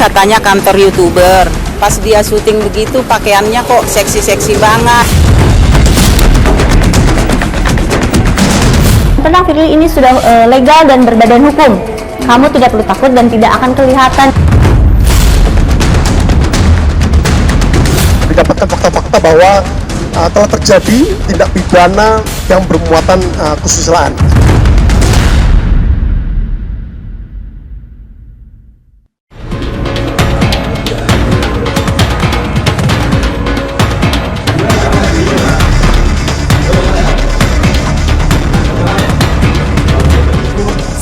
katanya kantor YouTuber. Pas dia syuting begitu pakaiannya kok seksi-seksi banget. Tenang Firly, ini sudah legal dan berbadan hukum. Kamu tidak perlu takut dan tidak akan kelihatan. Didapatkan fakta-fakta bahwa telah terjadi tindak pidana yang bermuatan kesusilaan.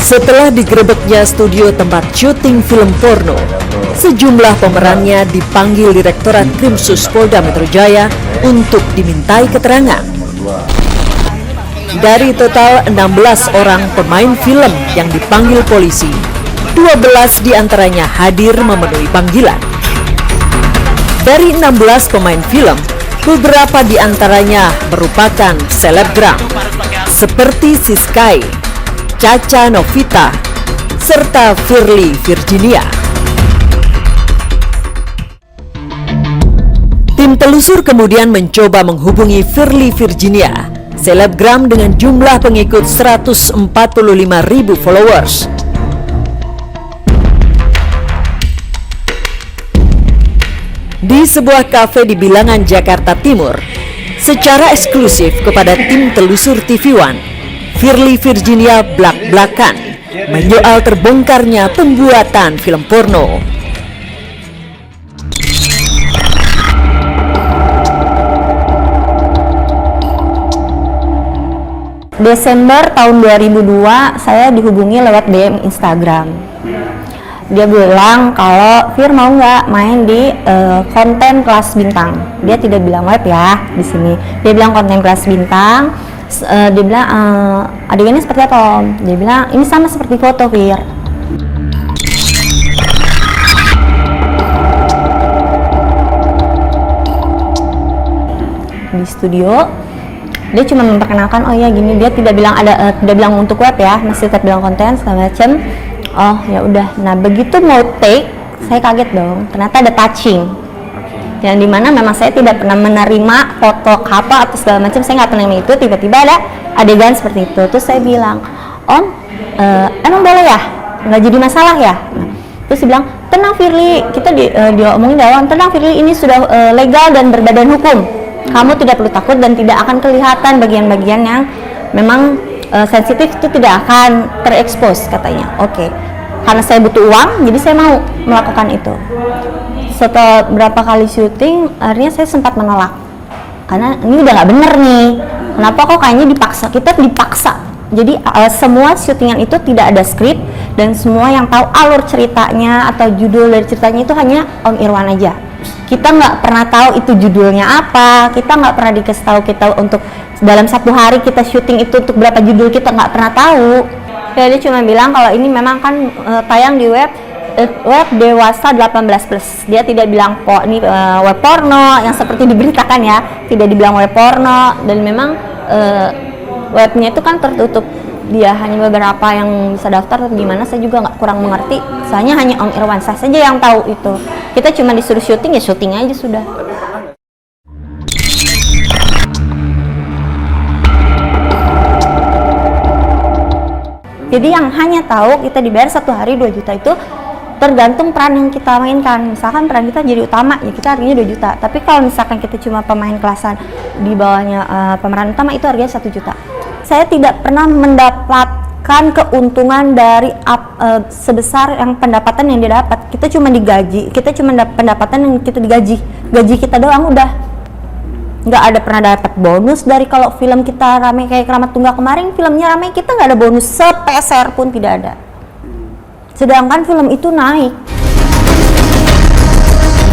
Setelah digerebeknya studio tempat syuting film porno, sejumlah pemerannya dipanggil Direktorat Krimsus Polda Metro Jaya untuk dimintai keterangan. Dari total 16 orang pemain film yang dipanggil polisi, 12 diantaranya hadir memenuhi panggilan. Dari 16 pemain film, beberapa diantaranya merupakan selebgram, seperti Siskai, Caca Novita, serta Firly Virginia. Tim telusur kemudian mencoba menghubungi Firly Virginia, selebgram dengan jumlah pengikut 145.000 followers. Di sebuah kafe di Bilangan, Jakarta Timur, secara eksklusif kepada tim telusur TV One, Firly Virginia blak-blakan menyoal terbongkarnya pembuatan film porno. Desember tahun 2002 saya dihubungi lewat DM Instagram. Dia bilang kalau Fir mau nggak main di konten kelas bintang. Dia tidak bilang web ya di sini. Dia bilang konten kelas bintang. Dia bilang adegannya seperti apa Om? Dia bilang ini sama seperti foto Fir. Di studio dia cuma memperkenalkan, oh ya gini, dia tidak bilang tidak bilang untuk web ya, masih tetap bilang konten segala macam. Oh ya udah, nah begitu mau take, saya kaget dong, ternyata ada touching. Yang dimana memang saya tidak pernah menerima foto apa atau segala macam, saya nggak pernah itu, tiba-tiba ada adegan seperti itu. Terus saya bilang, Om, emang boleh ya? Nggak jadi masalah ya? Terus dia bilang, tenang Firly, kita diomongin dalam, tenang Firly, ini sudah legal dan berbadan hukum. Kamu tidak perlu takut dan tidak akan kelihatan bagian-bagian yang memang sensitif, itu tidak akan terekspos katanya. Oke. Karena saya butuh uang, jadi saya mau melakukan itu. Setelah berapa kali syuting, akhirnya saya sempat menolak. Karena ini udah nggak bener nih. Kenapa kok kayaknya dipaksa? Kita dipaksa. Jadi semua syutingan itu tidak ada skrip, dan semua yang tahu alur ceritanya atau judul dari ceritanya itu hanya Om Irwan aja. Kita nggak pernah tahu itu judulnya apa, kita nggak pernah dikasih tahu kita untuk dalam satu hari kita syuting itu untuk berapa judul, kita nggak pernah tahu. Ya, dia cuma bilang kalau ini memang kan tayang di web dewasa 18+. Dia tidak bilang kok ini web porno yang seperti diberitakan ya, tidak dibilang web porno, dan memang webnya itu kan tertutup. Dia hanya beberapa yang bisa daftar atau gimana, saya juga kurang mengerti. Soalnya hanya Om Irwan saja yang tahu itu. Kita cuma disuruh syuting, ya syuting aja sudah. Jadi yang hanya tahu kita dibayar satu hari 2 juta itu tergantung peran yang kita mainkan. Misalkan peran kita jadi utama, ya kita harganya 2 juta. Tapi kalau misalkan kita cuma pemain kelasan di bawahnya pemeran utama, itu harganya 1 juta. Saya tidak pernah mendapatkan keuntungan dari sebesar yang pendapatan yang dia dapat. Kita cuma digaji, kita cuma pendapatan yang kita digaji. Gaji kita doang udah. Nggak ada pernah dapat bonus dari kalau film kita ramai kayak Keramat Tunggal kemarin, filmnya ramai, kita nggak ada bonus sepeser pun, tidak ada. Sedangkan film itu naik.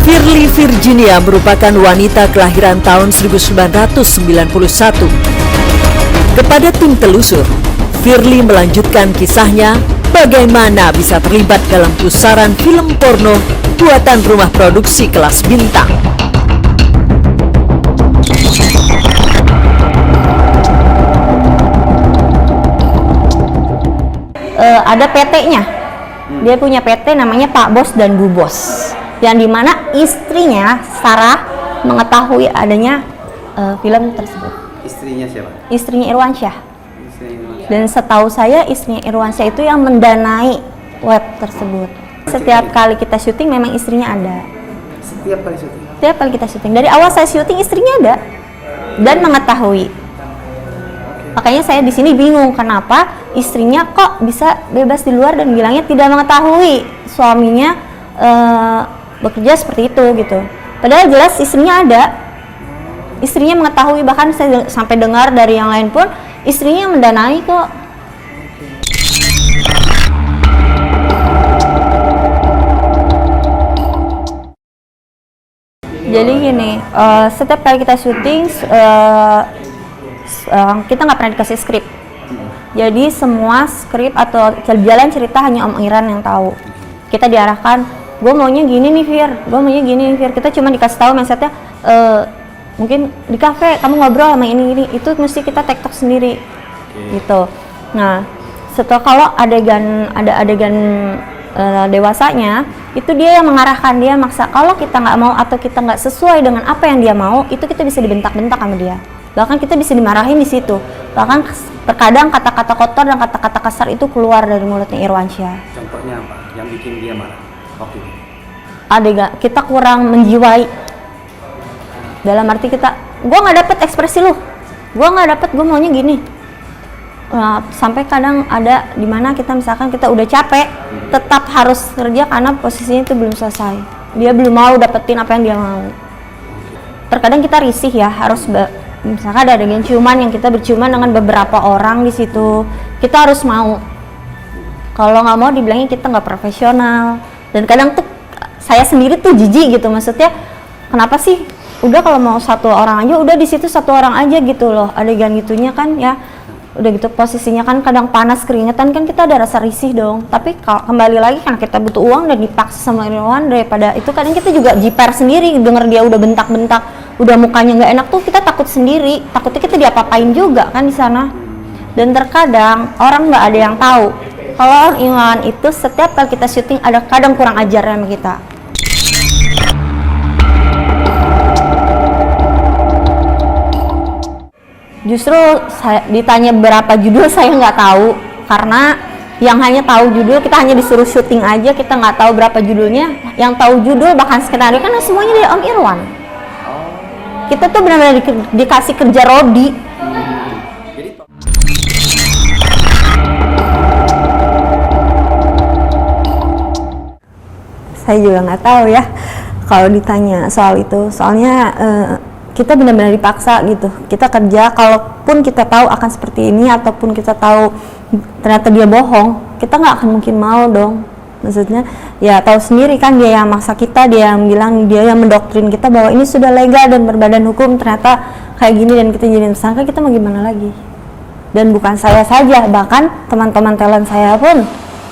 Firly Virginia merupakan wanita kelahiran tahun 1991. Kepada tim telusur, Firly melanjutkan kisahnya bagaimana bisa terlibat dalam pusaran film porno buatan rumah produksi kelas bintang. Ada PT-nya. Dia punya PT namanya Pak Bos dan Bu Bos, yang dimana istrinya Sarah mengetahui adanya film tersebut. Istrinya siapa? Istrinya Irwansyah. Istrinya. Dan setahu saya istrinya Irwansyah itu yang mendanai web tersebut. Setiap kali kita syuting memang istrinya ada. Setiap kali syuting. Setiap kali kita syuting, dari awal saya syuting istrinya ada dan mengetahui. Makanya saya di sini bingung kenapa istrinya kok bisa bebas di luar dan bilangnya tidak mengetahui suaminya bekerja seperti itu gitu. Padahal jelas istrinya ada, istrinya mengetahui, bahkan saya sampai dengar dari yang lain pun istrinya mendanai kok. Jadi gini, setiap kali kita syuting kita nggak pernah dikasih skrip. Jadi semua skrip atau jalan cerita hanya Om Iran yang tahu. Kita diarahkan, gue maunya gini nih Fir, gue maunya gini nih Fir. Kita cuma dikasih tahu mindsetnya, mungkin di kafe kamu ngobrol sama ini, itu mesti kita tektok sendiri, gitu. Nah, setelah kalau ada adegan dewasanya, itu dia yang mengarahkan, dia maksa. Kalau kita nggak mau atau kita nggak sesuai dengan apa yang dia mau, itu kita bisa dibentak-bentak sama dia. Bahkan kita bisa dimarahin di situ. Bahkan terkadang kata-kata kotor dan kata-kata kasar itu keluar dari mulutnya Irwansyah. Contohnya apa? Yang bikin dia marah waktu itu? Adegan kita kurang menjiwai. Dalam arti gua nggak dapet ekspresi lu, gua nggak dapet, gua maunya gini. Sampai kadang ada dimana kita misalkan kita udah capek, tetap harus kerja karena posisinya itu belum selesai. Dia belum mau dapetin apa yang dia mau. Terkadang kita risih ya, harus misalkan ada adegan ciuman yang kita berciuman dengan beberapa orang di situ, kita harus mau. Kalau nggak mau dibilangnya kita nggak profesional. Dan kadang tuh saya sendiri tuh jijik gitu, maksudnya kenapa sih? Udah kalau mau satu orang aja, udah di situ satu orang aja gitu loh. Adegan gitunya kan ya, udah gitu posisinya kan kadang panas keringetan kan kita ada rasa risih dong. Tapi kalau kembali lagi karena kita butuh uang dan dipaksa sama Irwan, daripada itu kadang kita juga jiper sendiri denger dia udah bentak-bentak, udah mukanya nggak enak tuh kita takut sendiri, takutnya kita diapa-apain juga kan di sana. Dan terkadang orang nggak ada yang tahu kalau Irwan itu setiap kali kita syuting ada kadang kurang ajar sama kita. Justru saya ditanya berapa judul saya nggak tahu, karena yang hanya tahu judul kita hanya disuruh syuting aja, kita nggak tahu berapa judulnya. Yang tahu judul bahkan skenario kan semuanya dari Om Irwan. Kita tuh benar-benar dikasih kerja rodi. Saya juga nggak tahu ya kalau ditanya soal itu, soalnya kita benar-benar dipaksa gitu. Kita kerja, kalaupun kita tahu akan seperti ini ataupun kita tahu ternyata dia bohong, kita nggak akan mungkin mau dong. Maksudnya ya tahu sendiri kan, dia yang maksa kita, dia yang bilang, dia yang mendoktrin kita bahwa ini sudah legal dan berbadan hukum, ternyata kayak gini dan kita jadi tersangka, kita mau gimana lagi? Dan bukan saya saja, bahkan teman-teman talent saya pun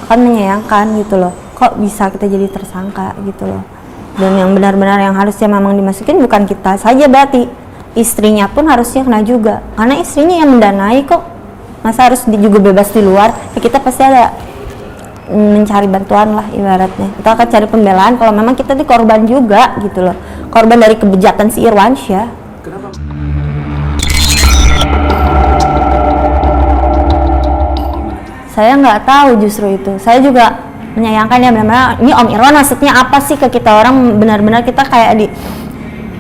akan menyayangkan gitu loh, kok bisa kita jadi tersangka gitu loh. Dan yang benar-benar yang harusnya memang dimasukin bukan kita saja, berarti istrinya pun harusnya kena juga, karena istrinya yang mendanai kok. Masa harus juga bebas di luar? Ya kita pasti ada mencari bantuan lah ibaratnya. Kita akan cari pembelaan kalau memang kita di korban juga gitu loh, korban dari kebejatan si Irwansyah. Kenapa? Saya nggak tahu justru itu. Saya juga menyayangkan ya, benar-benar ini Om Irwan maksudnya apa sih ke kita orang, benar-benar kita kayak di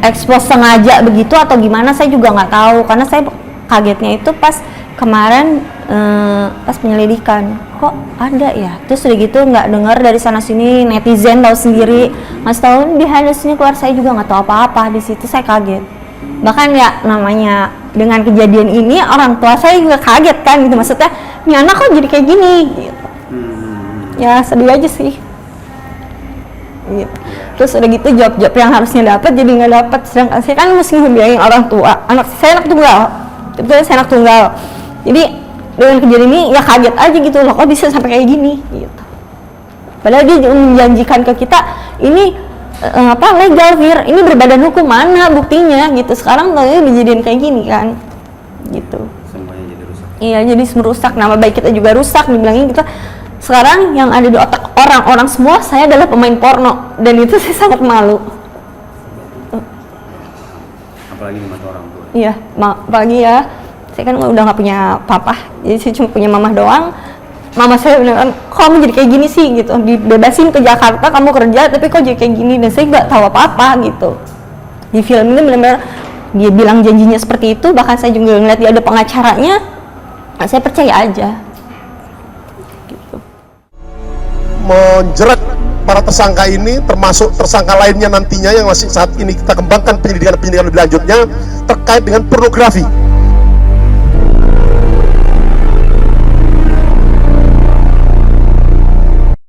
expose sengaja begitu atau gimana, saya juga nggak tahu. Karena saya kagetnya itu pas kemarin pas penyelidikan, kok ada ya, terus udah gitu nggak dengar dari sana sini, netizen tahu sendiri, mas tahu behind the scene keluar, saya juga nggak tahu apa-apa di situ. Saya kaget, bahkan ya namanya dengan kejadian ini orang tua saya juga kaget kan gitu, maksudnya ini anak kok jadi kayak gini gitu. Ya sedih aja sih gitu. Terus udah gitu job-job yang harusnya dapat jadi nggak dapat, sedangkan saya kan mesti ngebiayain orang tua, saya anak tunggal, itu saya anak tunggal. Jadi dengan kejadian ini ya kaget aja gitu loh, kok bisa sampai kayak gini gitu. Padahal dia menjanjikan ke kita ini legal Fir, ini berbadan hukum, mana buktinya gitu. Sekarang tahu dijadiin kayak gini kan gitu. Semuanya jadi rusak. Iya, jadi merusak nama baik kita juga rusak, dibilangin kita Sekarang yang ada di otak orang-orang semua saya adalah pemain porno, dan itu saya sangat malu. Apalagi di mata orang tua. Iya, apalagi ya, saya kan udah nggak punya papa, jadi saya cuma punya mama doang. Mama saya beneran, kok kamu jadi kayak gini sih gitu, dibebasin ke Jakarta kamu kerja, tapi kok jadi kayak gini, dan saya nggak tahu apa-apa gitu. Di film ini benar-benar dia bilang janjinya seperti itu, bahkan saya juga ngeliat dia ada pengacaranya, saya percaya aja. Menjerat para tersangka ini, termasuk tersangka lainnya nantinya yang masih saat ini kita kembangkan penyelidikan lebih lanjutnya terkait dengan pornografi.